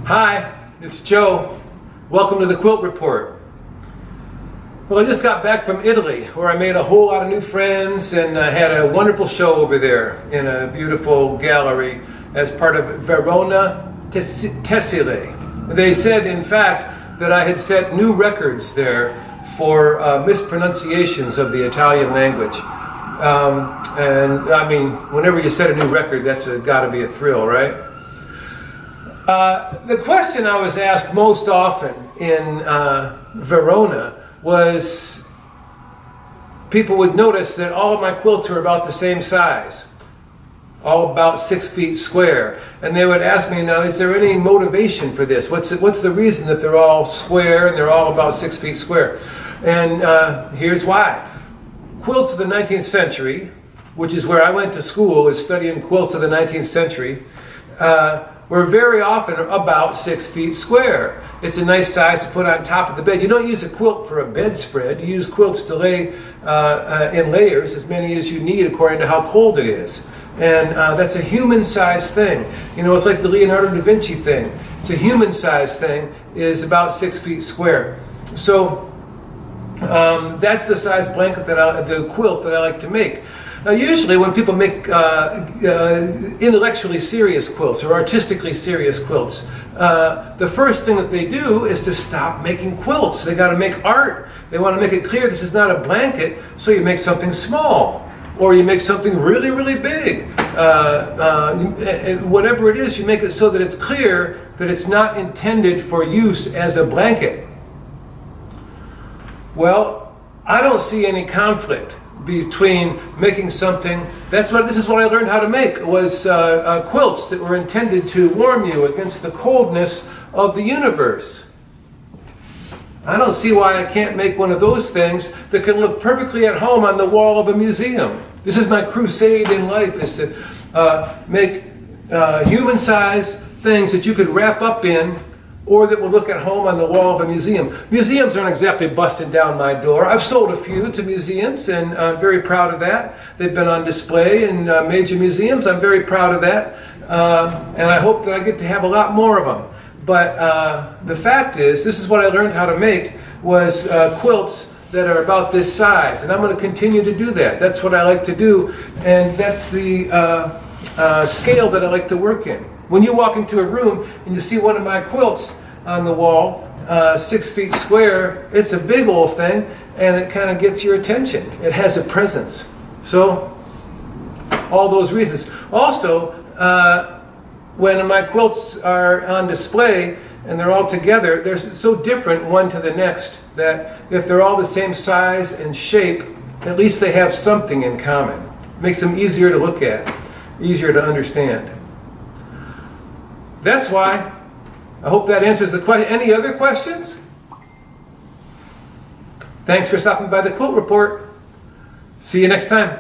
Hi, it's Joe. Welcome to the Quilt Report. Well, I just got back from Italy, where I made a whole lot of new friends and had a wonderful show over there in a beautiful gallery as part of Verona Tessile. They said, in fact, that I had set new records there for mispronunciations of the Italian language. And I mean, whenever you set a new record, that's got to be a thrill, right? The question I was asked most often in Verona was, people would notice that all of my quilts are about the same size, all about 6 feet square. And they would ask me, now, is there any motivation for this? What's the reason that they're all square and they're all about 6 feet square? And here's why. Quilts of the 19th century, which is where I went to school, is studying quilts of the 19th century, were very often about 6 feet square. It's a nice size to put on top of the bed. You don't use a quilt for a bedspread. You use quilts to lay in layers, as many as you need according to how cold it is. And that's a human-sized thing. You know, it's like the Leonardo da Vinci thing. It's a human-sized thing, is about 6 feet square. So that's the size blanket the quilt that I like to make. Now, usually when people make intellectually serious quilts or artistically serious quilts, the first thing that they do is to stop making quilts. They got to make art. They want to make it clear this is not a blanket, so you make something small, or you make something really, really big. Whatever it is, you make it so that it's clear that it's not intended for use as a blanket. Well, I don't see any conflict between making something. This is what I learned how to make, was quilts that were intended to warm you against the coldness of the universe. I don't see why I can't make one of those things that can look perfectly at home on the wall of a museum. This is my crusade in life, is to make human-sized things that you could wrap up in, or that will look at home on the wall of a museum. Museums aren't exactly busting down my door. I've sold a few to museums, and I'm very proud of that. They've been on display in major museums. I'm very proud of that. And I hope that I get to have a lot more of them. But the fact is, this is what I learned how to make, was quilts that are about this size. And I'm going to continue to do that. That's what I like to do. And that's the scale that I like to work in. When you walk into a room and you see one of my quilts on the wall, 6 feet square, it's a big old thing, and it kind of gets your attention. It has a presence. So, all those reasons. Also, when my quilts are on display and they're all together, they're so different one to the next that if they're all the same size and shape, at least they have something in common. It makes them easier to look at, easier to understand. That's why. I hope that answers the question. Any other questions? Thanks for stopping by the Quilt Report. See you next time.